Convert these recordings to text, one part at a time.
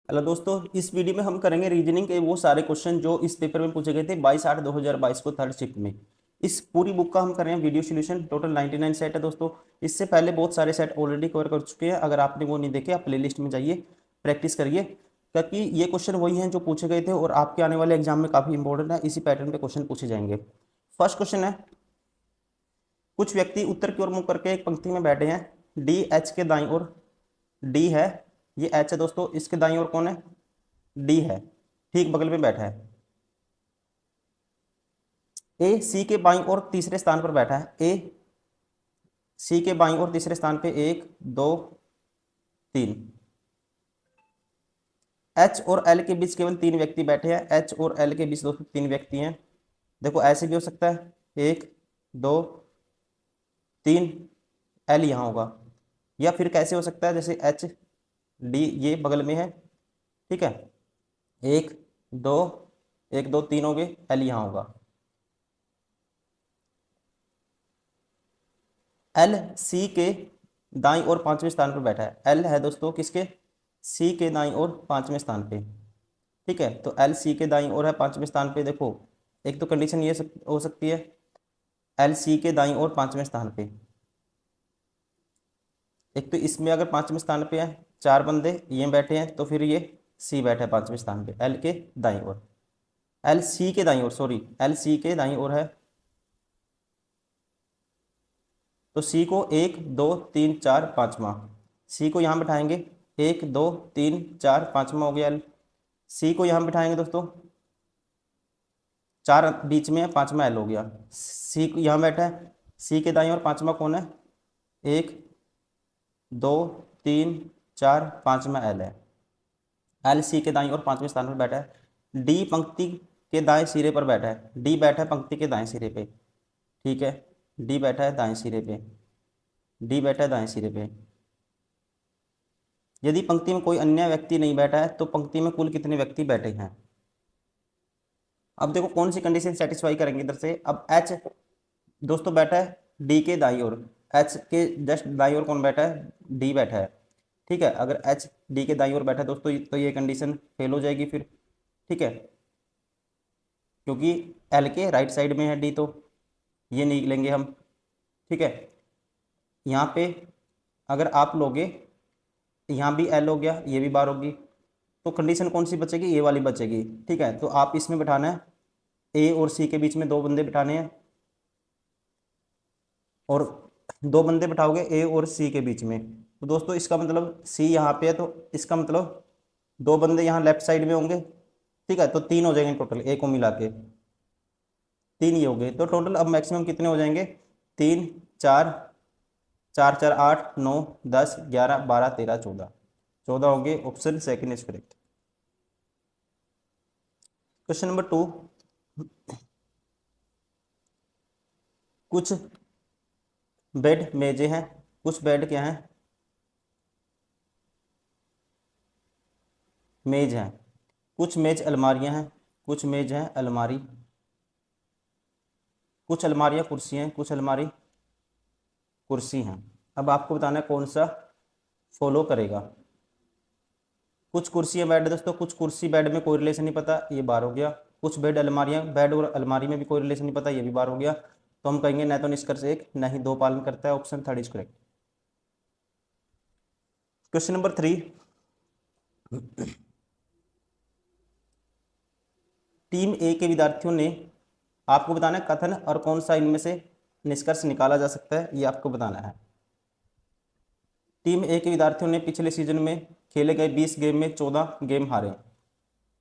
Hello दोस्तों, इस video में हम करेंगे रीजनिंग के वो सारे क्वेश्चन जो इस पेपर में पूछे गए थे 22/8/2022 को थर्ड शिफ्ट में। इस पूरी बुक का हम कर रहे हैं वीडियो सॉल्यूशन। टोटल 99 सेट है दोस्तों। इससे पहले बहुत सारे सेट ऑलरेडी कवर कर चुके हैं। अगर आपने वो नहीं देखे, आप प्लेलिस्ट में जाइए, प्रैक्टिस करिए, क्योंकि ये क्वेश्चन वही हैं जो पूछे गए थे और आपके आने वाले एग्जाम में काफ़ी इंपॉर्टेंट है। इसी पैटर्न पे क्वेश्चन पूछे जाएंगे। फर्स्ट क्वेश्चन है, कुछ व्यक्ति उत्तर की ओर मुख करके एक पंक्ति में बैठे हैं। डी एच के दाईं ओर, डी है, ये एच है दोस्तों, इसके दाईं ओर कौन है? डी है, ठीक बगल में बैठा है। ए सी के बाईं ओर तीसरे स्थान पर बैठा है। ए सी के बाईं ओर तीसरे स्थान पे, एक दो तीन। एच और एल के बीच केवल तीन व्यक्ति बैठे हैं। एच और एल के बीच दोस्तों तीन व्यक्ति हैं। देखो ऐसे भी हो सकता है, एक दो तीन, एल यहाँ होगा। या फिर कैसे हो सकता है, जैसे एच डी ये बगल में है, ठीक है, एक दो, एक दो तीन हो गए, एल यहाँ होगा। एल सी के दाईं ओर पांचवें स्थान पर बैठा है। एल है दोस्तों किसके? सी के दाईं ओर पांचवें स्थान पे, ठीक है। तो एल सी के दाईं ओर है पांचवें स्थान पे। देखो एक तो कंडीशन ये हो सकती है, एल सी के दाईं ओर पांचवें स्थान पे। एक तो इसमें अगर पांचवें स्थान पे है, चार बंदे ये बैठे हैं, तो फिर ये सी बैठा है पांचवें स्थान पे एल के दाईं ओर। एल सी के दाईं ओर, सॉरी, एल सी के दाईं ओर है। तो सी को एक दो तीन चार पांचवा, सी को यहाँ बिठाएंगे, एक दो तीन चार पांचवा हो गया एल। सी को यहाँ बिठाएंगे दोस्तों, चार बीच में है, पांचवा एल हो गया। सी को यहाँ बैठा है, सी के दाईं ओर पांचवा कौन है? एक दो तीन चार, पांचवा एल है। एल सी के दाईं ओर पांचवें स्थान पर बैठा है। डी पंक्ति के दाएं सिरे पर बैठा है। डी बैठा है पंक्ति के दाएं सिरे पे, ठीक है। डी बैठा है दाएं सिरे पे, डी बैठा है दाएं सिरे पे। यदि पंक्ति में कोई अन्य व्यक्ति नहीं बैठा है तो पंक्ति में कुल कितने व्यक्ति बैठे हैं? अब देखो कौन सी कंडीशन सेटिस्फाई करेंगे इधर से। अब एच दोस्तों बैठा है डी के दाईं ओर, एच के जस्ट दाईं ओर कौन बैठा है? डी बैठा है, ठीक है। अगर एच डी के दाईं ओर बैठा है दोस्तों, तो ये कंडीशन फेल हो जाएगी फिर, ठीक है, क्योंकि एल के राइट साइड में है डी, तो ये नहीं लेंगे हम, ठीक है। यहाँ पे अगर आप लोगे, यहाँ भी एल हो गया, ये भी बार होगी, तो कंडीशन कौन सी बचेगी? ये वाली बचेगी, ठीक है। तो आप इसमें बिठाना है, ए और सी के बीच में दो बंदे बिठाने हैं, और दो बंदे बिठाओगे ए और सी के बीच में, तो दोस्तों इसका मतलब सी यहाँ पे है, तो इसका मतलब दो बंदे यहाँ लेफ्ट साइड में होंगे, ठीक है। तो तीन हो जाएंगे टोटल, ए को मिला के तीन ही हो गए। तो टोटल अब मैक्सिमम कितने हो जाएंगे? तीन चार, चार चार आठ, नौ दस ग्यारह बारह तेरह चौदह, चौदह हो गए। Option second is correct. Question number 2, कुछ बेड मेजे हैं। कुछ बेड क्या है? मेज हैं। कुछ मेज अलमारियां हैं। कुछ मेज हैं अलमारी। कुछ अलमारियां कुर्सी हैं। कुछ अलमारी कुर्सी हैं। अब आपको बताना है कौन सा फॉलो करेगा। कुछ कुर्सियां बेड दोस्तों, कुछ कुर्सी बेड में कोई रिलेशन नहीं पता, ये बार हो गया। कुछ बेड अलमारियां, बेड और अलमारी में भी कोई रिलेशन नहीं पता, ये भी बार हो गया। तो हम कहेंगे न तो निष्कर्ष एक न ही दो पालन करता है। Option third is correct. Question number 3, team A के विद्यार्थियों ने, आपको बताना है कथन और कौन सा इनमें से निष्कर्ष निकाला जा सकता है, ये आपको बताना है। टीम ए के विद्यार्थियों ने पिछले सीजन में खेले गए 20 गेम में 14 गेम हारे।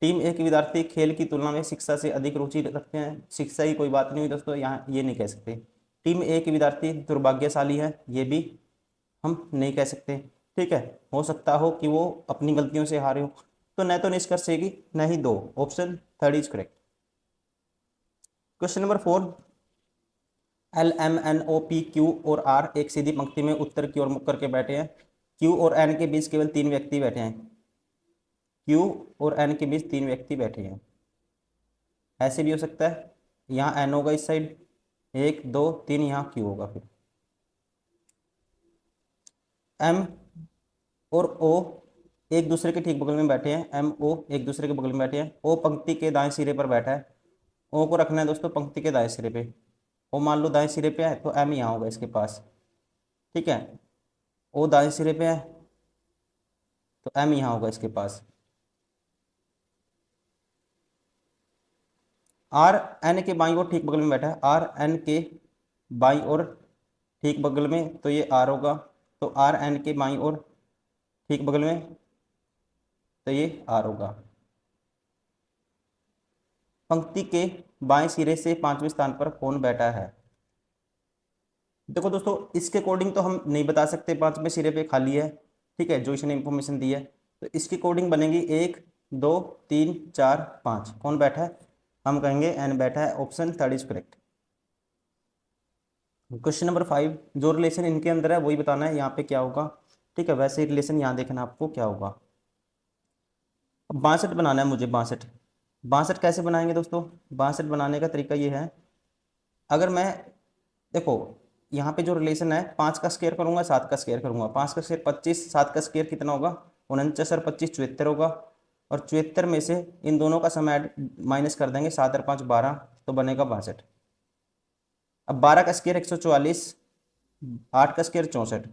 टीम ए के विद्यार्थी खेल की तुलना में शिक्षा से अधिक रुचि रखते हैं। शिक्षा की कोई बात नहीं हुई दोस्तों, यहाँ ये नहीं कह सकते। टीम ए के विद्यार्थी दुर्भाग्यशाली है, ये भी हम नहीं कह सकते, ठीक है। हो सकता हो कि वो अपनी गलतियों से हारे हो। तो न तो निष्कर्ष है कि न ही दो। Option third is correct. Question number 4, L M N O P Q और आर एक सीधी पंक्ति में उत्तर की ओर मुख करके बैठे हैं। क्यू और एन के बीच केवल तीन व्यक्ति बैठे हैं। क्यू और एन के बीच तीन व्यक्ति बैठे हैं। ऐसे भी हो सकता है, यहाँ एन होगा इस साइड, एक दो तीन, यहाँ क्यू होगा। फिर एम और ओ एक दूसरे के ठीक बगल में बैठे हैं, एम ओ एक दूसरे के बगल में बैठे हैं, ओ पंक्ति के दाएं सिरे पर बैठा है, ओ को रखना है दोस्तों पंक्ति के दाएं सिरे पे, ओ मान लो दाएं सिरे पे है तो एम यहाँ होगा इसके पास, ठीक है। ओ दाएं सिरे पे है तो एम यहाँ होगा इसके पास। आर एन के बाईं ओर ठीक बगल में बैठा है, आर एन के बाईं ओर ठीक बगल में तो ये आर होगा, तो आर एन के बाईं ओर ठीक बगल में तो ये आर होगा। पंक्ति के बाएं सिरे से पांचवें स्थान पर कौन बैठा है? देखो दोस्तों इसके अकॉर्डिंग तो हम नहीं बता सकते, पांचवें सिरे पे खाली है, ठीक है, जो इसने इंफॉर्मेशन दी है, तो इसके अकॉर्डिंग बनेगी 1 2 3 4 5, कौन बैठा है? हम कहेंगे एन बैठा है, option third is correct. Question number 5, जो रिलेशन इनके अंदर है वही बताना है यहाँ पे क्या होगा, ठीक है, वैसे ही रिलेशन यहाँ देखना आपको क्या होगा। अब 62 बनाना है मुझे, 62 62 कैसे बनाएंगे दोस्तों? 62 बनाने का तरीका ये है, अगर मैं देखो यहाँ पे जो रिलेशन है 5 का स्क्वायर करूंगा 7 का स्क्वायर करूंगा, 5 का स्क्वायर 25, 7 का स्क्वायर कितना होगा 49 और 25 74 होगा, और 74 में से इन दोनों का सम ऐड माइनस कर देंगे, 7 और 5 12, तो बनेगा 62। अब 12 का स्क्वायर 144, 8 का स्क्वायर 64,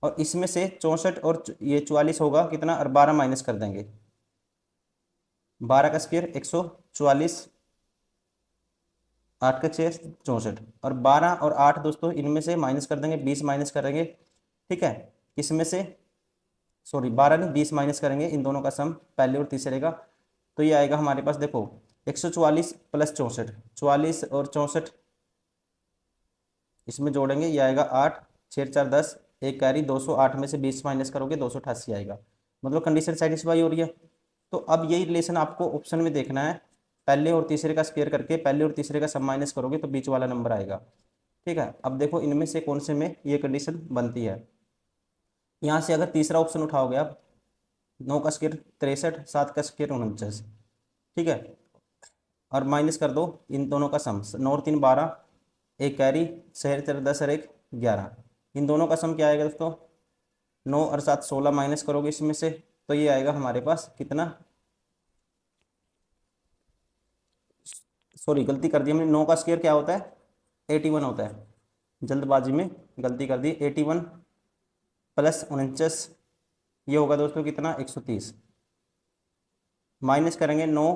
और इसमें से 64 और ये 44 होगा कितना, और 12 माइनस कर देंगे, 12 का स्क्वायर 144, 8 का छः 64, और 12 और 8 दोस्तों इनमें से माइनस कर देंगे, 20 माइनस करेंगे, ठीक है, इसमें से सॉरी 12 नहीं 20 माइनस करेंगे इन दोनों का सम पहले और तीसरे का, तो ये आएगा हमारे पास देखो 144 प्लस 64, 44 और 64 इसमें जोड़ेंगे, ये आएगा 8 6 4 10, एक कैरी 208 में से 20 माइनस करोगे 288 आएगा, मतलब कंडीशन सेटिस्फाई हो रही है। तो अब यही रिलेशन आपको ऑप्शन में देखना है, पहले और तीसरे का स्क्वायर करके पहले और तीसरे का सम माइनस करोगे तो बीच वाला नंबर आएगा, ठीक है। अब देखो इनमें से कौन से में ये कंडीशन बनती है, यहाँ से अगर तीसरा ऑप्शन उठाओगे आप, 9 का स्क्वायर 63, 7 का स्क्वायर 49, ठीक है, और माइनस कर दो इन दोनों का सम, 9 और 3 12, एक कैरी 6 4 10 और 1 11, इन दोनों का सम क्या आएगा दोस्तों, 9 और 7 16 माइनस करोगे इसमें से, तो ये आएगा हमारे पास कितना, सॉरी गलती कर दी हमने, 9 का स्क्वायर क्या होता है 81 होता है, जल्दबाजी में गलती कर दी, 81 प्लस 49 ये होगा दोस्तों कितना 130, माइनस करेंगे 9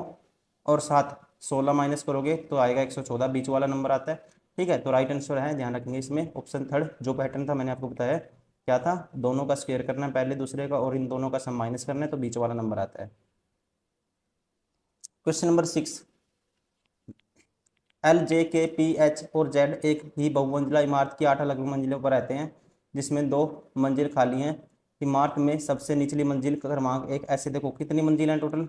और 7 16 माइनस करोगे तो आएगा 114, बीच वाला नंबर आता है, ठीक है। तो राइट आंसर है, ध्यान रखेंगे इसमें ऑप्शन थर्ड, जो पैटर्न था मैंने आपको बताया क्या था, दोनों का स्क्वायर करना है पहले दूसरे का और इन दोनों का सम माइनस करना है तो बीच वाला नंबर आता है। क्वेश्चन नंबर 6, एल जे के पी एच और जेड एक ही बहुमंजिला इमारत की 8 अलग मंजिलों पर रहते हैं, जिसमें 2 मंजिल खाली हैं। इमारत में सबसे निचली मंजिल का क्रमांक 1, ऐसे देखो कितनी मंजिल हैं टोटल,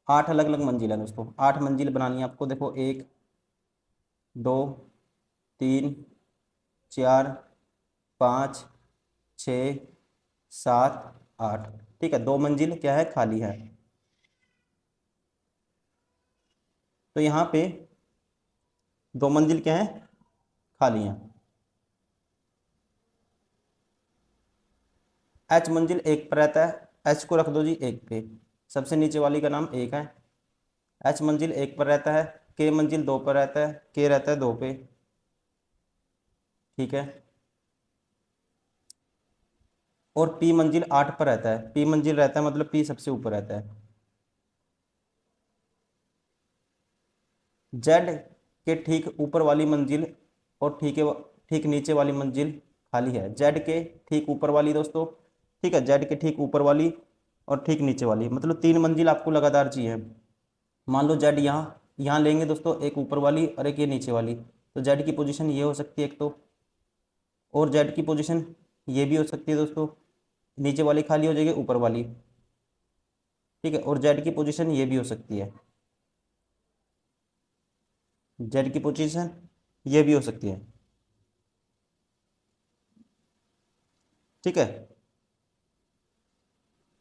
8 अलग अलग मंजिल है दोस्तों, 8 मंजिल बनानी है आपको, देखो 1 2 3 4 5 6 7 8, ठीक है, 2 मंजिल क्या है खाली है, तो यहाँ पे 2 मंजिल क्या है खाली हैं। एच मंजिल 1 पर रहता है, एच को रख दो जी 1 पे, सबसे नीचे वाली का नाम 1 है, एच मंजिल 1 पर रहता है, के मंजिल 2 पर रहता है, के रहता है 2 पे, ठीक है, और पी मंजिल 8 पर रहता है, पी मंजिल रहता है मतलब पी सबसे ऊपर रहता है। जेड के ठीक ऊपर वाली मंजिल और ठीक नीचे वाली मंजिल खाली है, जेड के ठीक ऊपर वाली दोस्तों, ठीक है, जेड के ठीक ऊपर वाली और ठीक नीचे वाली, मतलब 3 मंजिल आपको लगातार चाहिए। मान लो जेड यहाँ यहाँ लेंगे दोस्तों, एक ऊपर वाली और एक ये नीचे वाली, तो जेड की पोजीशन ये हो सकती है एक तो, और जेड की पोजीशन ये भी हो सकती है दोस्तों, नीचे वाली खाली हो जाएगी ऊपर वाली, ठीक है, और जेड की पोजीशन ये भी हो सकती है, जेड की पोजीशन ये भी हो सकती है, ठीक है,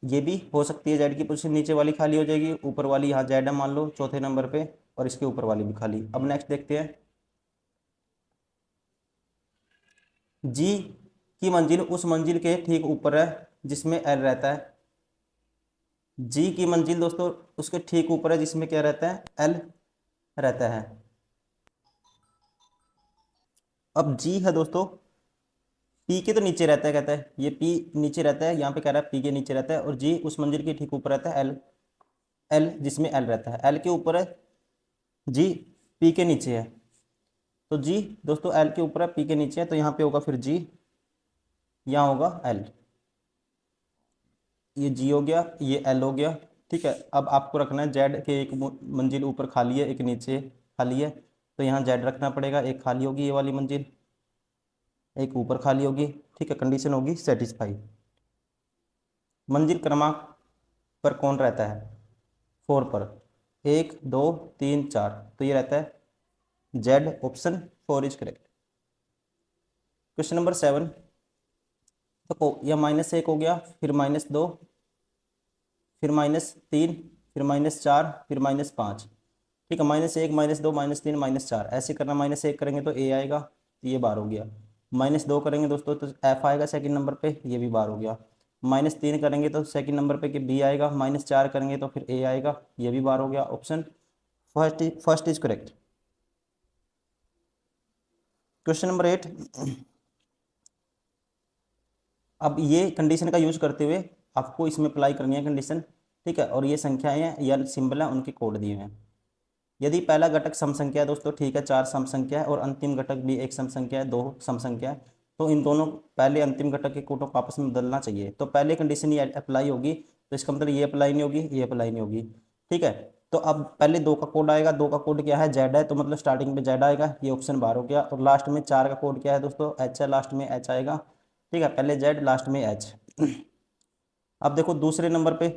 ये भी हो सकती है, जेड की पोजीशन नीचे वाली खाली हो जाएगी, ऊपर वाली यहाँ जेड है मान लो चौथे नंबर पे, और इसके ऊपर वाली भी खाली। अब नेक्स्ट देखते हैं, जी की मंजिल उस मंजिल के ठीक ऊपर है जिसमें एल रहता है। जी की मंजिल दोस्तों उसके ठीक ऊपर है जिसमें क्या रहता है, एल रहता है। अब जी है दोस्तों, पी के तो नीचे रहता है, कहता है ये पी नीचे रहता है, यहाँ पे कह रहा है पी के नीचे रहता है, और जी उस मंजिल के ठीक ऊपर रहता है, एल, एल जिसमें एल रहता है, एल के ऊपर है, जी पी के नीचे है। तो जी दोस्तों एल के ऊपर है, पी के नीचे है, तो यहाँ पे होगा फिर जी, यहाँ होगा एल। ये जी हो गया, ये एल हो गया। ठीक है, अब आपको रखना है जेड के एक मंजिल ऊपर खाली है, एक नीचे खाली है, तो यहाँ जेड रखना पड़ेगा, एक खाली होगी ये वाली मंजिल, एक ऊपर खाली होगी। ठीक है, कंडीशन होगी सेटिस्फाई। मंजिल क्रमांक पर कौन रहता है, 4 पर, 1 2 3 4, तो ये रहता है Z, option 4 is correct. Question number 7, तो यह -1 हो गया, फिर -2, फिर -3, फिर -4, फिर -5। ठीक है, -1 -2 -3 -4 ऐसे करना, -1 करेंगे तो ए आएगा, तो ये बार हो गया। -2 करेंगे दोस्तों तो एफ आएगा सेकंड नंबर पे, ये भी बार हो गया। -3 करेंगे तो सेकंड नंबर पे कि बी आएगा, -4 करेंगे तो फिर ए आएगा, ये भी बार हो गया। Option first is correct. Question number 8, अब ये कंडीशन का यूज करते हुए आपको इसमें अप्लाई करनी है कंडीशन। ठीक है, और ये संख्याएं हैं या सिंबल है, उनके कोड दिए हुए हैं। यदि पहला घटक सम संख्या है दोस्तों, ठीक है 4 सम संख्या है, और अंतिम घटक भी एक सम संख्या है, 2 सम संख्या है, तो इन दोनों पहले अंतिम घटक के कोडों को आपस में बदलना चाहिए। तो पहले कंडीशन ये अप्लाई होगी, तो इसका मतलब ये अप्लाई नहीं होगी, ये अप्लाई नहीं होगी। ठीक है, तो अब पहले 2 का कोड आएगा, 2 का कोड क्या है, जेड है, तो मतलब स्टार्टिंग में जेड आएगा, ये ऑप्शन बाहर हो गया। और लास्ट में 4 का कोड क्या है दोस्तों, एच है, लास्ट में एच आएगा। ठीक है, पहले जेड लास्ट में एच। अब देखो दूसरे नंबर पे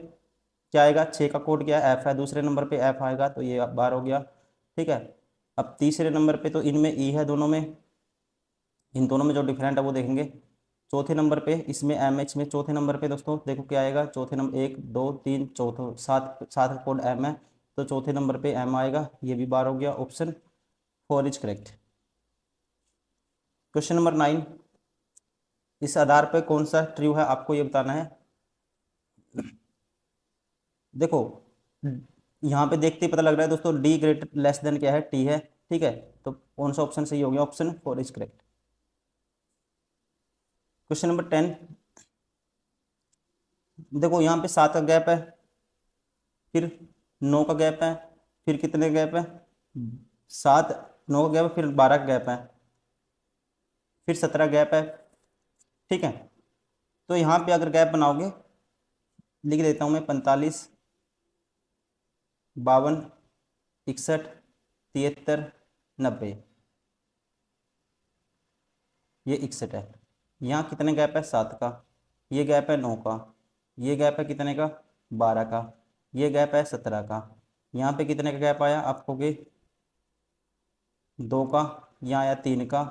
क्या आएगा, 6 का कोड क्या है, एफ है, दूसरे नंबर पे एफ आएगा, तो ये बार हो गया। ठीक है, अब तीसरे नंबर पे तो इनमें ई है, दोनों में, इन दोनों में जो डिफरेंट है वो देखेंगे। चौथे नंबर पे इसमें एम एच में, चौथे नंबर पे दोस्तों देखो क्या आएगा, चौथे नंबर 1 2 3 चौथो 7 7 का कोड एम है, तो चौथे नंबर पे एम आएगा, ये भी बार हो गया। Option 4 is correct. Question number 9, इस आधार पर कौन सा ट्रू है आपको ये बताना है। देखो यहाँ पे देखते ही पता लग रहा है दोस्तों, डी ग्रेटर लेस देन क्या है, टी है। ठीक है, तो कौन सा ऑप्शन सही हो गया, option 4 is correct. Question number 10, देखो यहाँ पे 7 का गैप है, फिर 9 का गैप है, फिर कितने गैप है, 7 9 का गैप है, फिर 12 का गैप है, फिर 17 गैप है। ठीक है, तो यहाँ पे अगर गैप बनाओगे, लिख देता हूँ मैं, 45 52 61 73 90, ये 61 है। यहाँ कितने गैप है, 7 का, ये गैप है 9 का, ये गैप है कितने का, 12 का, ये गैप है 17 का। यहाँ पे कितने का गैप आया आपको के, 2 का, यहाँ आया 3 का,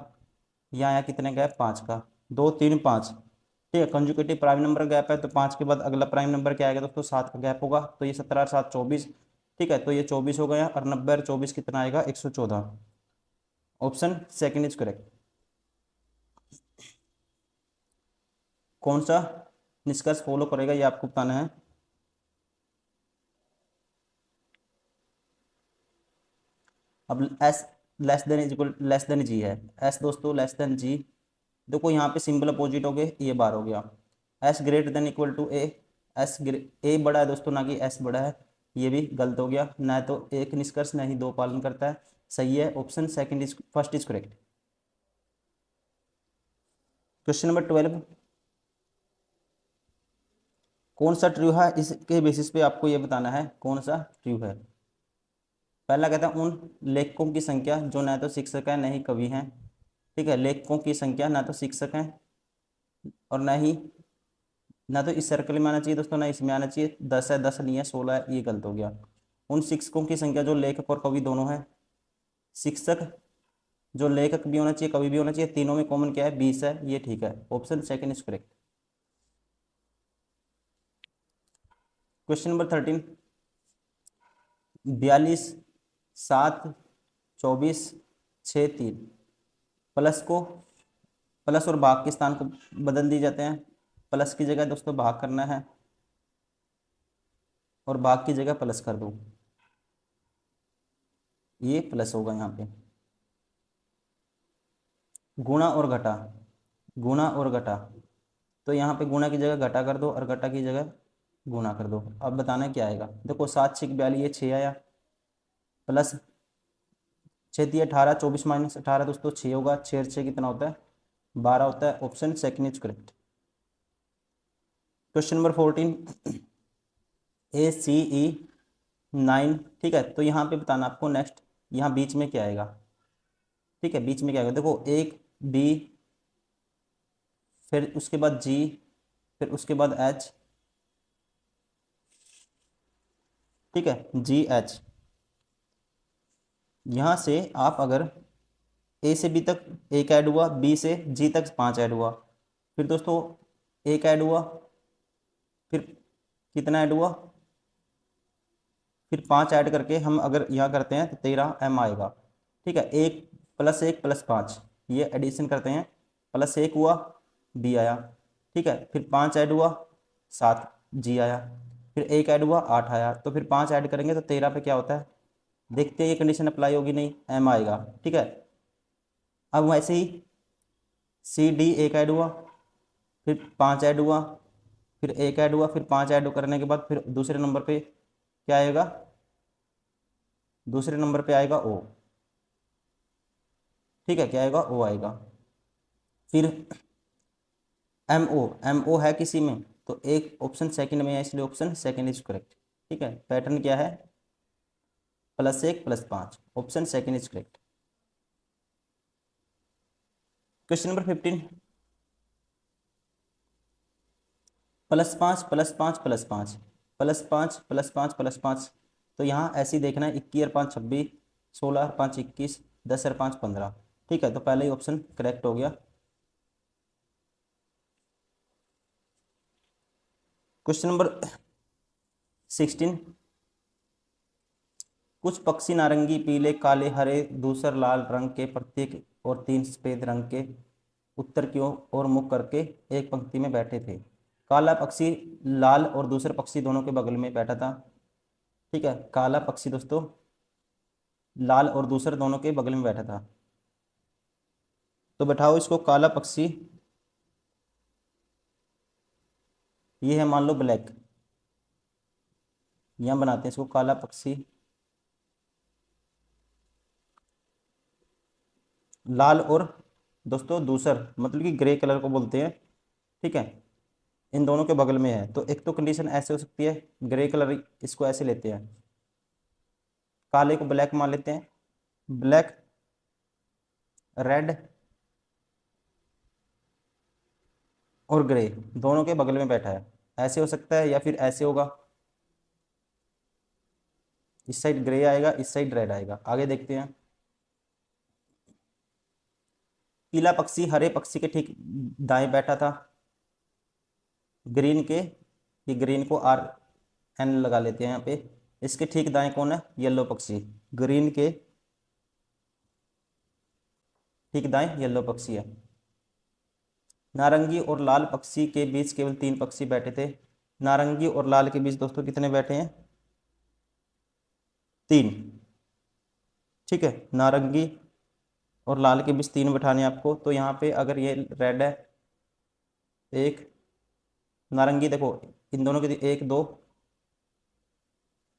यहाँ आया कितने गैप, 5 का, 2 3 5। ठीक है, कंजुगेटिव प्राइम नंबर गैप है, तो 5 के बाद अगला प्राइम नंबर क्या आएगा दोस्तों, 7 का गैप होगा, तो ये 17 और 7 24। ठीक है, तो ये 24 हो गया, और 90 और 24 कितना आएगा, 114। Option second is correct. कौन सा निष्कर्ष फॉलो करेगा ये आपको बताना है। अब S less than is equal less than G है, एस दोस्तों लेस देन जी। देखो यहाँ पे सिंबल अपोजिट हो गए, ये बार हो गया। S greater than equal to A, S A बड़ा है दोस्तों, ना कि एस बड़ा है, ये भी गलत हो गया, ना तो एक निष्कर्ष ना ही 2 पालन करता है। सही है, option second is first is correct. Question number 12, कौन सा ट्रू है, इसके बेसिस पे आपको ये बताना है कौन सा ट्रू है। पहला कहता है उन लेखकों की संख्या जो न तो शिक्षक है न ही कवि हैं। ठीक है, लेखकों की संख्या ना तो शिक्षक हैं और ना ही, ना तो इस सर्कल में आना चाहिए दोस्तों, ना इसमें आना चाहिए, 10 है, 10 नहीं है, 16 है, ये गलत हो गया। उन शिक्षकों की संख्या जो लेखक और कवि दोनों है, शिक्षक जो लेखक भी होना चाहिए कवि भी होना चाहिए, तीनों में कॉमन क्या है, 20 है, ये ठीक है। Option second is correct. Question number 13, 42 7 24 6 3, plus को, प्लस और भाग के स्थान को बदल दिए जाते हैं। प्लस की जगह दोस्तों भाग करना है और भाग की जगह प्लस कर दो, ये प्लस होगा यहाँ पे। गुणा और घटा, गुणा और घटा, तो यहाँ पे गुणा की जगह घटा कर दो और घटा की जगह गुणा कर दो। अब बताना क्या आएगा, देखो 7×6 = 42, ये 6 आया, प्लस 6×3 = 18, 24 - 18 दोस्तों 6 होगा, 6×6 कितना होता है 12 होता है। Option second is correct. Question number 14, ACE 9, ठीक है। तो यहाँ पे बताना आपको नेक्स्ट, यहाँ बीच में क्या आएगा, ठीक है, बीच में क्या आएगा, देखो एक बी, फिर उसके बाद जी, फिर उसके बाद एच, ठीक है, GH। यहाँ से आप अगर ए से बी तक एक ऐड हुआ, बी से जी तक 5 ऐड हुआ, फिर दोस्तों एक ऐड हुआ, फिर कितना ऐड हुआ, फिर 5 ऐड करके हम अगर यहाँ करते हैं तो 13M आएगा, ठीक है। 1 + 1 + 5, ये एडिशन करते हैं, +1 हुआ, बी आया, ठीक है, फिर 5 ऐड हुआ, 7 जी आया, फिर एक ऐड हुआ, 8 आया, तो फिर 5 ऐड करेंगे तो 13 पे क्या होता है, देखते हैं ये कंडीशन अप्लाई होगी नहीं, एम आएगा, ठीक है। अब वैसे ही CD एक ऐड हुआ, फिर 5 ऐड हुआ, फिर एक ऐड हुआ, फिर 5 ऐड करने के बाद फिर दूसरे नंबर पे क्या आएगा, दूसरे नंबर पे आएगा O, ठीक है, क्या आएगा O आएगा। फिर MO है किसी में तो एक ऑप्शन सेकंड में है, इसलिए ऑप्शन सेकंड इज करेक्ट, ठीक है। पैटर्न क्या है, +1 + 5, option second is correct. Question number 15, +5 + 5 + 5, +5 + 5 + 5, तो यहाँ ऐसे ही देखना है, 21 और 5 26, 16 और 5 21, 10 और 5 15, ठीक है, तो पहले ही ऑप्शन करेक्ट हो गया। क्वेश्चन नंबर 16, कुछ पक्षी नारंगी, पीले, काले, हरे, धूसर लाल रंग के प्रत्येक और 3 सफेद रंग के उत्तर की ओर मुख करके एक पंक्ति में बैठे थे। काला पक्षी लाल और दूसरे पक्षी दोनों के बगल में बैठा था, ठीक है। काला पक्षी दोस्तों लाल और दूसरे दोनों के बगल में बैठा था, तो बैठाओ इसको, काला पक्षी ये है मान लो ब्लैक, यहाँ बनाते हैं इसको, काला पक्षी लाल और दोस्तों दूसर मतलब कि ग्रे कलर को बोलते हैं, ठीक है, इन दोनों के बगल में है। तो एक तो कंडीशन ऐसे हो सकती है, ग्रे कलर इसको ऐसे लेते हैं, काले को ब्लैक मान लेते हैं, ब्लैक रेड और ग्रे दोनों के बगल में बैठा है, ऐसे हो सकता है या फिर ऐसे होगा, इस साइड ग्रे आएगा, इस साइड रेड आएगा। आगे देखते हैं, पीला पक्षी हरे पक्षी के ठीक दाएं बैठा था, ग्रीन के, ये ग्रीन को RN लगा लेते हैं यहाँ पे, इसके ठीक दाएं कौन है, येलो पक्षी, ग्रीन के ठीक दाएं येलो पक्षी है। नारंगी और लाल पक्षी के बीच केवल 3 पक्षी बैठे थे, नारंगी और लाल के बीच दोस्तों कितने बैठे हैं, 3, ठीक है। नारंगी और लाल के बीच 3 बैठाने आपको, तो यहाँ पे अगर ये रेड है, एक नारंगी, देखो इन दोनों के 1 2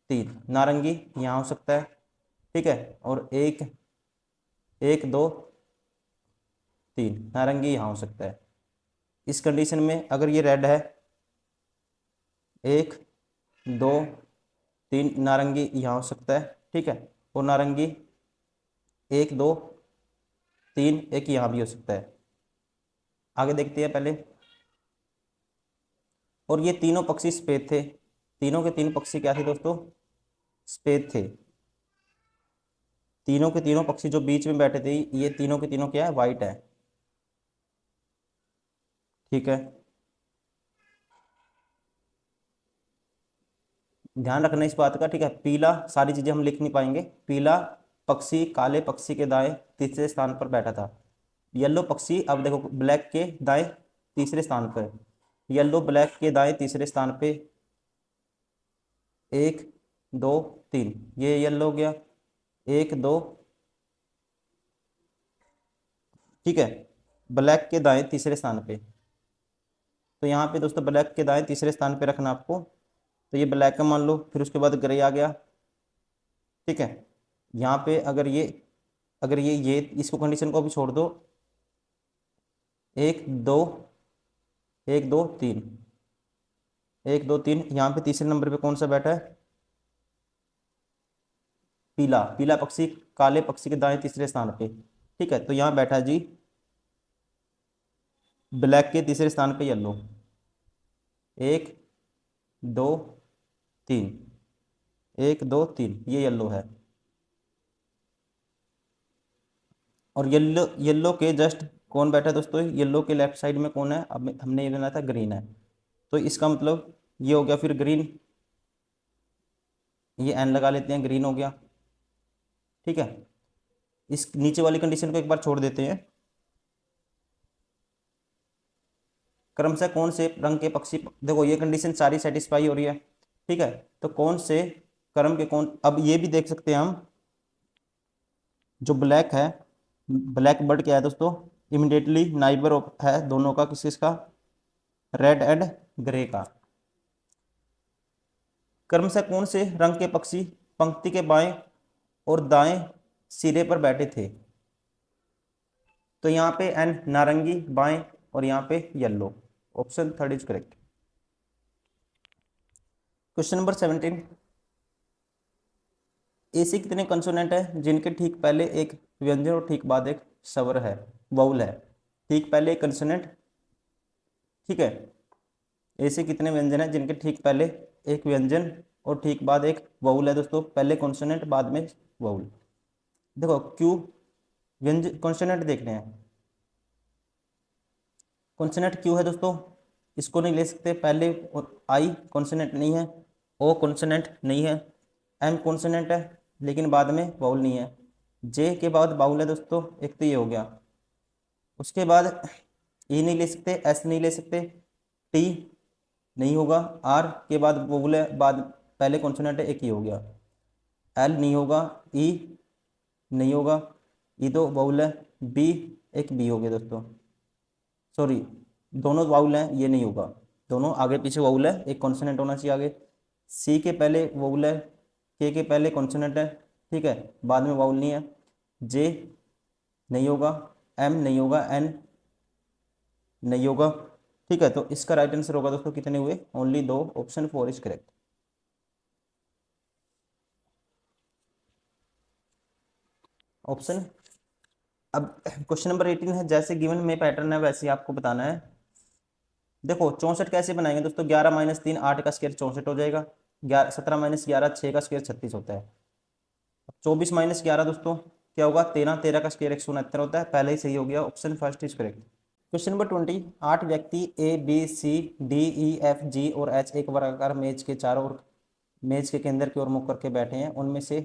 3, नारंगी यहाँ हो सकता है, ठीक है, और 1 1 2 3 नारंगी यहाँ हो सकता है। इस कंडीशन में अगर ये रेड है, 1 2 3 नारंगी यहाँ हो सकता है, ठीक है, और नारंगी 1 2 3 एक यहाँ भी हो सकता है। आगे देखते हैं पहले, और ये तीनों पक्षी सफेद थे, तीनों के 3 पक्षी क्या थे दोस्तों, सफेद थे। तीनों के तीनों पक्षी जो बीच में बैठे थे, ये तीनों के तीनों क्या है, वाइट है, ठीक है। ध्यान रखना इस बात का, ठीक है। पीला सारी चीजें हम लिख नहीं पाएंगे, पीला पक्षी काले पक्षी के दाएं तीसरे स्थान पर बैठा था, येलो पक्षी अब देखो ब्लैक के दाएं तीसरे स्थान पर, येलो ब्लैक के दाएं तीसरे स्थान पे, 1 2 3, ये येलो हो गया, 1 2, ठीक है, ब्लैक के दाएं तीसरे स्थान पे। तो यहाँ पे दोस्तों ब्लैक के दाएं तीसरे स्थान पे रखना आपको। तो ये ब्लैक का मान लो, फिर उसके बाद ग्रे आ गया, ठीक है। यहाँ पे अगर ये इसको कंडीशन को भी छोड़ दो, 1 2 1 2 3, 1 2 3, यहाँ पे तीसरे नंबर पे कौन सा बैठा है? पीला, पीला पक्षी काले पक्षी के दाएं तीसरे स्थान पे, ठीक है। तो यहाँ बैठा है जी ब्लैक के तीसरे स्थान पे येलो, 1 2 3, 1 2 3, ये येलो है। और येलो येलो के जस्ट कौन बैठा है दोस्तों? येलो के लेफ्ट साइड में कौन है? अब हमने ये लेना था ग्रीन है, तो इसका मतलब ये हो गया फिर ग्रीन, ये एन लगा लेते हैं, ग्रीन हो गया, ठीक है। इस नीचे वाली कंडीशन को एक बार छोड़ देते हैं। क्रमशः कौन से रंग के पक्षी, देखो ये कंडीशन सारी सेटिस्फाई हो रही है, ठीक है। तो कौन से क्रम के कौन, अब ये भी देख सकते हैं हम, जो ब्लैक है, ब्लैक बर्ड क्या है दोस्तों? इमिडिएटली नाइबर है दोनों का, किस किसका? रेड एंड ग्रे का। क्रमशः कौन से रंग के पक्षी पंक्ति के बाएं और दाएं सिरे पर बैठे थे? तो यहाँ पे एन नारंगी बाएं और यहाँ पे yellow, option third is correct. Question number 17, ऐसे कितने कंसोनेंट है जिनके ठीक पहले एक व्यंजन और ठीक बाद एक स्वर है, वाउल है? ठीक पहले एक कंसोनेंट, ठीक है। ऐसे कितने व्यंजन है जिनके ठीक पहले एक व्यंजन और ठीक बाद एक वाउल है दोस्तों? पहले कॉन्सोनेंट बाद में वाउल। देखो क्यू व्यंजन कॉन्सोनेंट देख रहे हैं, कॉन्सोनेंट क्यू है दोस्तों, इसको नहीं ले सकते पहले, और आई कॉन्सोनेंट नहीं है, ओ कॉन्सोनेंट नहीं है, एम कॉन्सोनेंट है लेकिन बाद में वाउल नहीं है, जे के बाद वाउल है दोस्तों, एक तो ये हो गया। उसके बाद ई नहीं ले सकते, एस नहीं ले सकते, टी नहीं होगा, आर के बाद वाउल है, बाद पहले कॉन्सोनेंट है, एक ही हो गया, एल नहीं होगा, ई नहीं होगा, ई तो वाउल है, बी एक बी हो गया दोस्तों, सॉरी दोनों वाउल हैं, ये नहीं होगा, दोनों आगे पीछे वाउल है, एक कॉन्सोनेंट होना चाहिए आगे। सी के पहले वाउल है, के पहले कॉन्सोनेंट है, ठीक है, बाद में वाउल नहीं है, जे नहीं होगा, एम नहीं होगा, एन नहीं होगा, ठीक है। तो इसका राइट आंसर होगा दोस्तों, कितने हुए? Only 2, option 4 is correct. Option, अब क्वेश्चन नंबर 18 है, जैसे गिवन में पैटर्न है वैसे ही आपको बताना है। देखो 64 कैसे बनाएंगे दोस्तों? 11 - 3 8 का स्क्वायर 64 हो जाएगा, 17 - 11 6 का स्क्वायर 36 होता है। 24 - 11 दोस्तों क्या होगा? 13, 13 का स्क्वायर 169 होता है, पहले ही सही हो गया, option first is correct. Question number 20, 8 व्यक्ति A B C D E F G और एच एक वर्गाकार मेज के चारों ओर, मेज के केंद्र की ओर मुख करके बैठे हैं, उनमें से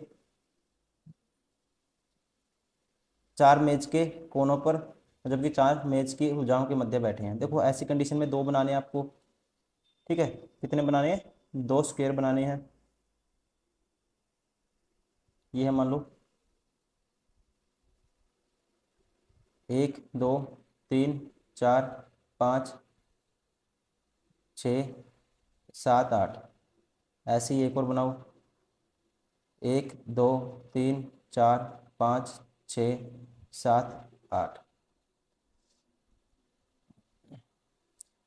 4 मेज के कोनों पर, जबकि 4 मेज की भुजाओं के मध्य बैठे हैं। देखो ऐसी कंडीशन में 2 बनाने हैं आपको, ठीक है। कितने बनाने हैं? 2 स्क्वायर बनाने हैं। ये है मान लो 1 2 3 4 5 6 7 8, ऐसे ही एक और बनाओ, 1 2 3 4 5 6 7 8।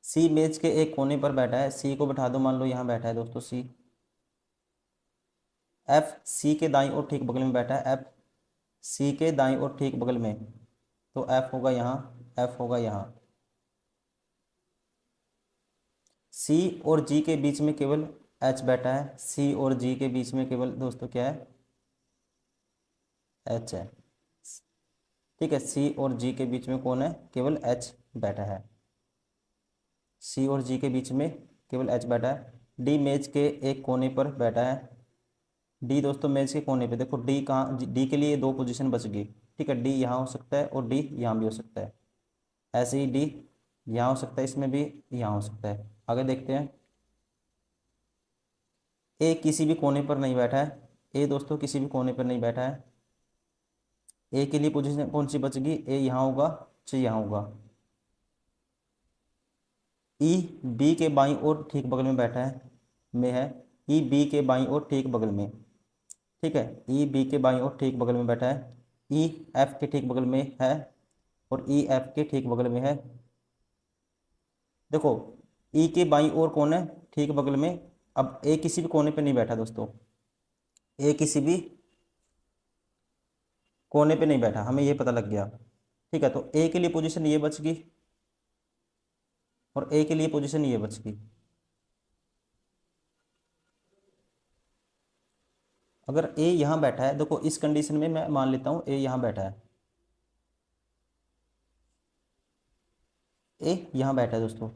सी मेज के एक कोने पर बैठा है, सी को बैठा दो, मान लो यहाँ बैठा है दोस्तों सी। एफ सी के दाईं और ठीक बगल में बैठा है, एफ सी के दाईं और ठीक बगल में, तो एफ होगा यहाँ, एफ होगा यहाँ। सी और जी के बीच में केवल एच बैठा है, सी और जी के बीच में केवल दोस्तों क्या है? एच है, ठीक है। सी और जी के बीच में कौन है? केवल एच बैठा है, सी और जी के बीच में केवल एच बैठा है। डी मेज के एक कोने पर बैठा है, डी दोस्तों मेज के कोने पे, देखो डी कहाँ, डी के लिए 2 पोजीशन बच गई, ठीक है। डी यहाँ हो सकता है और डी यहाँ भी हो सकता है, ऐसे ही डी यहाँ हो सकता है, इसमें भी यहाँ हो सकता है, आगे देखते हैं। ए किसी भी कोने पर नहीं बैठा है। ए दोस्तों किसी भी कोने पर नहीं बैठा है। ए के लिए पोजीशन कौन सी बचेगी? ए यहाँ होगा, सी यहाँ होगा। ई बी के बाईं ओर ठीक बगल में बैठा है, में है। ई बी के बाईं ओर ठीक बगल में, ठीक है। ई बी के बाईं ओर ठीक बगल में बैठा है। ई एफ के ठीक बगल में है, और ई एफ के ठीक बगल में है। देखो ई के बाईं ओर कौन है? ठीक बगल में। अब ए किसी भी कोने पे नहीं बैठा दोस्तों, ए किसी भी कोने पे नहीं बैठा, हमें ये पता लग गया, ठीक है। तो ए के लिए पोजीशन ये बच गई, और ए के लिए पोजीशन ये बच गई। अगर ए यहाँ बैठा है, देखो इस कंडीशन में मैं मान लेता हूँ ए यहाँ बैठा है, ए यहाँ बैठा है दोस्तों।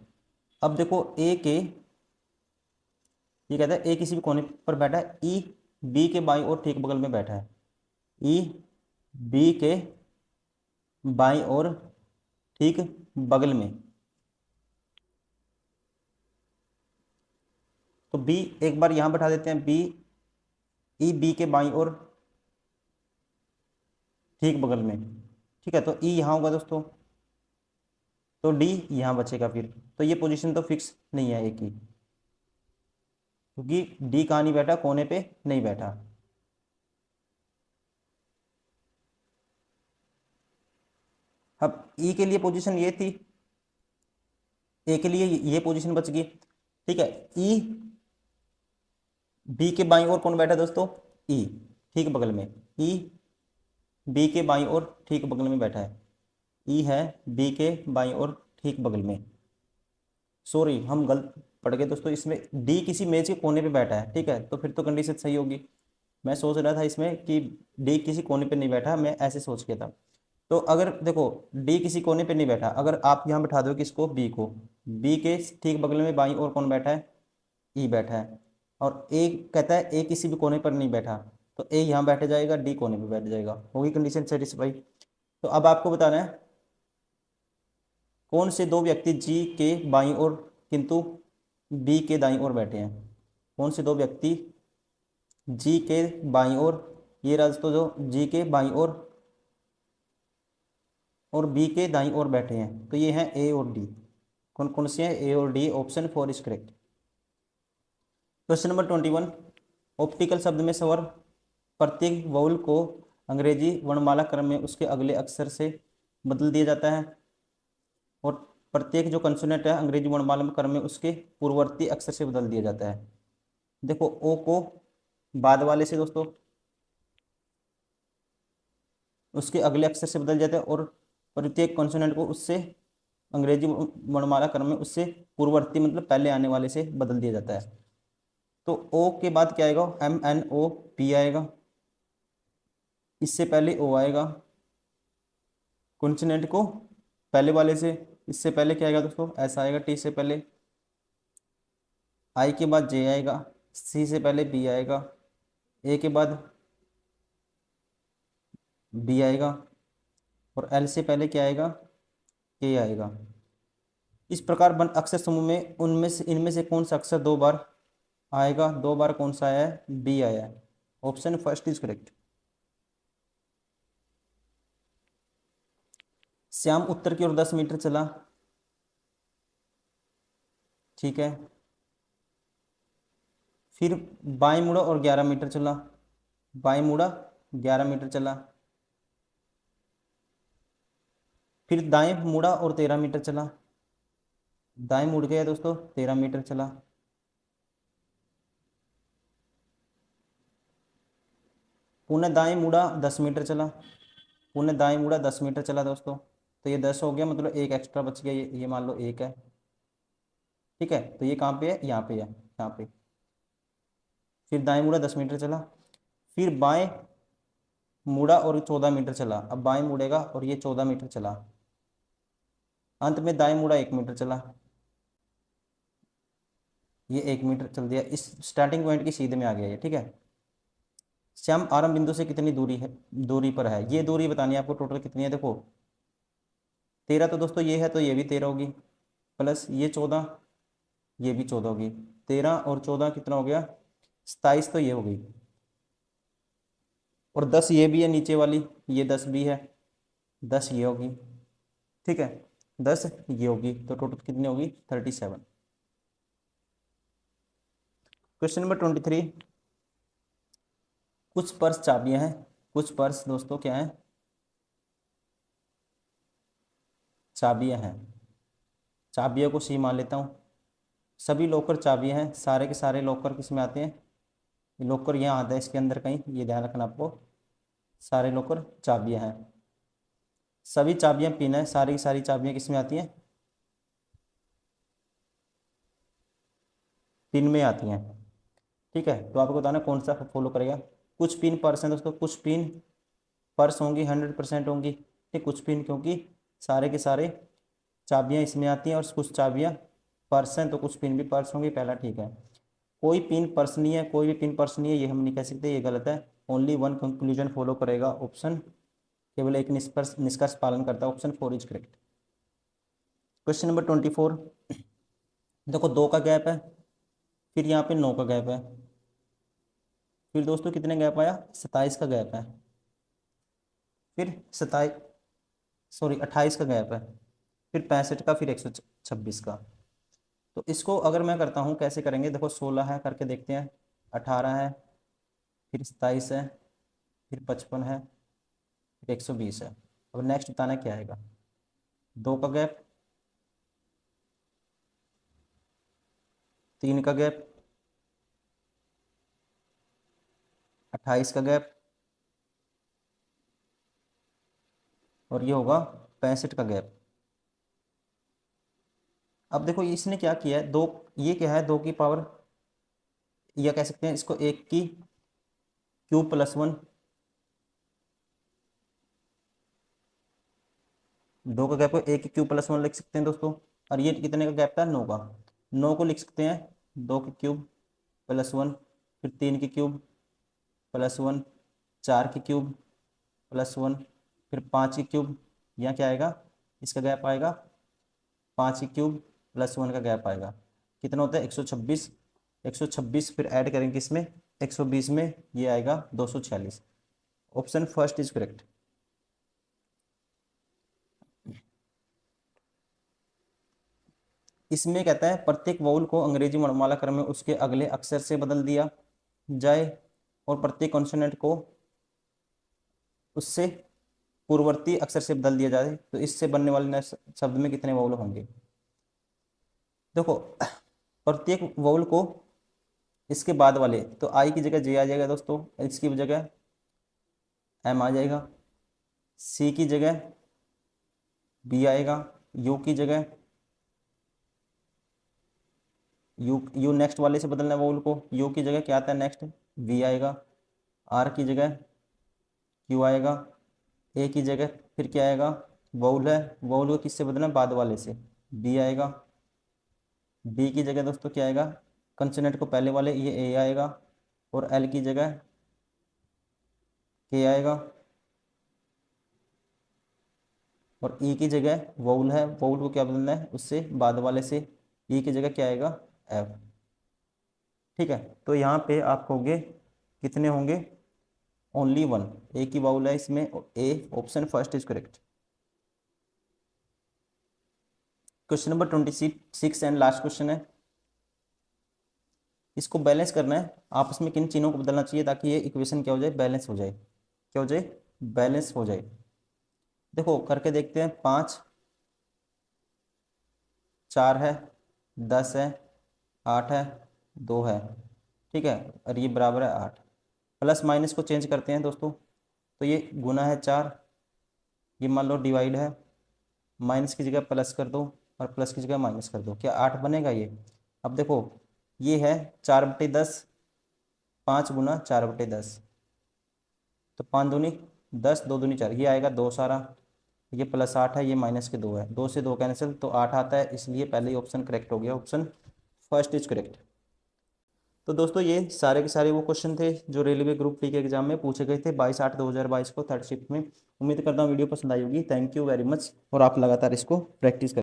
अब देखो ए के, ये कहता है ए किसी भी कोने पर बैठा है, ई बी के बाईं ओर ठीक बगल में बैठा है। ई बी के बाईं ओर ठीक बगल में। तो बी एक बार यहाँ बैठा देते हैं, बी ई बी के बाईं ओर ठीक बगल में, ठीक है। तो ई यहाँ होगा दोस्तों, तो डी यहाँ बचेगा फिर। तो ये पोजीशन तो फिक्स नहीं है ए की, क्योंकि डी कहाँ नहीं बैठा? कोने पे नहीं बैठा। अब ई के लिए पोजीशन ये थी, ए के लिए ये पोजीशन बच गई, ठीक है। ई बी के बाईं ओर कौन बैठा दोस्तों? ई ठीक बगल में। ई बी के बाईं ओर ठीक बगल में बैठा है। ई है बी के बाईं ओर ठीक बगल में। सॉरी हम गलत पढ़ गए दोस्तों, इसमें डी किसी मेज के कोने पे बैठा है, ठीक है। तो फिर तो कंडीशन सही होगी। मैं सोच रहा था इसमें कि डी किसी कोने पे नहीं बैठा, मैं ऐसे सोच के था। तो अगर देखो डी किसी कोने पे नहीं बैठा, अगर आप यहाँ बैठा दो किसको? बी को। बी के ठीक बगल में बाईं ओर कौन बैठा है? ई बैठा है। और ए कहता है ए किसी भी कोने पर नहीं बैठा, तो ए यहाँ बैठ जाएगा, डी कोने पे बैठ जाएगा। होगी कंडीशन सेटिस्फाई। तो अब आपको बताना है कौन से दो व्यक्ति जी के बाईं ओर किंतु बी के दाईं ओर बैठे हैं। कौन से दो व्यक्ति जी के बाईं ओर, ये रहा तो जो जी के बाईं ओर और बी के दाईं ओर बैठे हैं, तो ये हैं ए और डी। कौन कौन से हैं? ए और D. Option 4 is correct. Question number 21, optical शब्द में स्वर प्रत्येक वाउल को अंग्रेजी वर्णमाला क्रम में उसके अगले अक्षर से बदल दिया जाता है, और प्रत्येक जो कंसोनेंट है अंग्रेजी वर्णमाला क्रम में उसके पूर्ववर्ती अक्षर से बदल दिया जाता है। देखो ओ को बाद वाले से दोस्तों उसके अगले अक्षर से बदल जाता है, और प्रत्येक कॉन्सोनेंट को उससे अंग्रेजी वर्णमाला क्रम में उससे पूर्ववर्ती मतलब पहले आने वाले से बदल दिया जाता है। तो ओ के बाद क्या आएगा? एम एन ओ पी आएगा, इससे पहले ओ आएगा। कॉन्सोनेंट को पहले वाले से, इससे पहले क्या आएगा दोस्तों? एस आएगा टी से पहले। आई के बाद जे आएगा, सी से पहले बी आएगा, ए के बाद बी आएगा, और एल से पहले क्या आएगा? के आएगा। इस प्रकार बन अक्षर समूह में उनमें से इनमें से कौन सा अक्षर दो बार आएगा? दो बार कौन सा आया है? बी आया है। Option first is correct. Shyam उत्तर की ओर 10 मीटर चला, ठीक है। फिर बाएं मुड़ा और 11 मीटर चला, बाएं मुड़ा 11 मीटर चला। फिर दाएं मुड़ा और 13 मीटर चला, दाएं मुड़ गया दोस्तों, 13 मीटर चला। पुनः दाएं मुड़ा 10 मीटर चला, पुनः दाएं मुड़ा 10 मीटर चला दोस्तों। तो ये 10 हो गया, मतलब एक एक्स्ट्रा बच गया, ये मान लो एक है, ठीक है। तो ये कहाँ पे है? यहाँ पे है, यहाँ पे। फिर दाएं मुड़ा 10 मीटर चला, फिर बाएं मुड़ा और 14 मीटर चला। अब बाएं मुड़ेगा और ये 14 मीटर चला। अंत में दाएं मुड़ा 1 मीटर चला, ये 1 मीटर चल दिया, इस स्टार्टिंग पॉइंट की सीधे में आ गया ये, ठीक है। श्याम आरंभ बिंदु से कितनी दूरी है, दूरी पर है? ये दूरी बतानी है आपको, टोटल कितनी है। देखो 13 तो दोस्तों ये है, तो ये भी 13 होगी, प्लस ये 14, ये भी 14 होगी। 13 और 14 कितना हो गया? 27 तो ये हो गई। और 10 ये भी है नीचे वाली, ये 10 भी है, 10 ये होगी, ठीक है, 10 ये होगी, तो टोटल कितनी होगी? 37। Question number 23। कुछ पर्स चाबियां हैं, कुछ पर्स दोस्तों क्या है? चाबियां हैं। चाबियों को सी मान लेता हूँ। सभी लॉकर चाबियां हैं, सारे के सारे लॉकर किस में आते हैं? ये लॉकर यहाँ आता है इसके अंदर कहीं, ये ध्यान रखना आपको। सारे लॉकर चाबियां हैं। सभी चाबियां पिन है, सारी की सारी चाबियां किस में आती हैं? पिन में आती हैं, ठीक है। तो आपको बताना कौन सा फॉलो करेगा। कुछ पिन पर्स हैं दोस्तों, कुछ पिन पर्स होंगी 100% होंगी, ठीक। कुछ पिन क्योंकि सारे के सारे चाबियां इसमें आती हैं, और कुछ चाबियां पर्स हैं तो कुछ पिन भी पर्स होंगी, पहला ठीक है। कोई पिन पर्स नहीं है, कोई भी पिन पर्स नहीं है, ये हम नहीं कह सकते, ये गलत है। ओनली वन कंक्लूजन फॉलो करेगा, ऑप्शन, केवल एक निष्कर्ष निष्कर्ष पालन करता है, option 4 is correct. Question number 24। देखो 2 का गैप है, फिर यहाँ पे 9 का गैप है, फिर दोस्तों कितने गैप आया? 27 का गैप है, फिर 27, सॉरी 28 का गैप है, फिर 65 का, फिर 126 का। तो इसको अगर मैं करता हूँ, कैसे करेंगे? देखो 16 है करके देखते हैं, 18 है, फिर 27 है, फिर 55 है, फिर 120 है। अब नेक्स्ट बताना क्या आएगा? 2 का गैप, 3 का गैप, 28 का गैप, और ये होगा 65 का गैप। अब देखो इसने क्या किया है, दो, ये क्या है? 2 की पावर, या कह सकते हैं इसको 1 की क्यूब प्लस 1। 2 का गैप को 1 की क्यूब प्लस 1 लिख सकते हैं दोस्तों। और ये कितने का गैप था? 9 का। 9 को लिख सकते हैं 2 की क्यूब प्लस 1, फिर 3 की क्यूब प्लस 1, 4 की क्यूब प्लस 1, फिर 5 की क्यूब। यहाँ क्या आएगा? इसका गैप आएगा 5 की क्यूब प्लस 1 का गैप आएगा। कितना होता है? 126। 126 फिर ऐड करेंगे इसमें 120 में, ये आएगा 246। Option first is correct. इसमें कहता है प्रत्येक वाउल को अंग्रेजी वर्णमाला क्रम में उसके अगले अक्षर से बदल दिया जाए, और प्रत्येक कॉन्सोनेंट को उससे पूर्ववर्ती अक्षर से बदल दिया जाए, तो इससे बनने वाले नए शब्द में कितने वाउल होंगे? देखो प्रत्येक वाउल को इसके बाद वाले, तो आई की जगह जे आ जाएगा दोस्तों, इसकी जगह एम आ जाएगा, सी की जगह बी आएगा, यू की जगह यू नेक्स्ट वाले से बदलना है वाउल को, यू की जगह क्या आता है नेक्स्ट? वी आएगा, आर की जगह क्यू आएगा, ए की जगह फिर क्या आएगा? वाउल है, वाउल को किससे बदलना है? बाद वाले से, बी आएगा। बी की जगह दोस्तों क्या आएगा? कंसोनेंट को पहले वाले, ये ए आएगा, और एल की जगह के आएगा, और ई की जगह वाउल है, वाउल को क्या बदलना है? उससे बाद वाले से, ई की जगह क्या आएगा? एफ, ठीक है। तो यहाँ पे आप कहोगे कितने होंगे? ओनली वन, ए की वाउल है इसमें, A, option first is correct. Question number 26 and last question है। इसको बैलेंस करना है, आपस में किन चीज़ों को बदलना चाहिए ताकि ये इक्वेशन क्या हो जाए? बैलेंस हो जाए। क्या हो जाए? बैलेंस हो जाए। देखो करके देखते हैं। 5, 4 है, 10 है, 8 है, 2 है, ठीक है, और ये बराबर है 8। प्लस माइनस को चेंज करते हैं दोस्तों, तो ये गुना है 4, ये मान लो डिवाइड है, माइनस की जगह प्लस कर दो और प्लस की जगह माइनस कर दो, क्या 8 बनेगा ये? अब देखो ये है 4/10, 5 × 4/10, तो 5 दूनी 10, 2 दूनी 4, ये आएगा 2 सारा, ये +8 है, ये -2 है, 2 से 2 कैंसिल, तो 8 आता है, इसलिए पहले ही ऑप्शन करेक्ट हो गया, ऑप्शन फर्स्ट इज करेक्ट। तो दोस्तों ये सारे के सारे वो क्वेश्चन थे जो रेलवे ग्रुप डी के एग्जाम में पूछे गए थे 22/8/2022 को, थर्ड शिफ्ट में। उम्मीद करता हूँ वीडियो पसंद आई होगी। थैंक यू वेरी मच, और आप लगातार इसको प्रैक्टिस करें।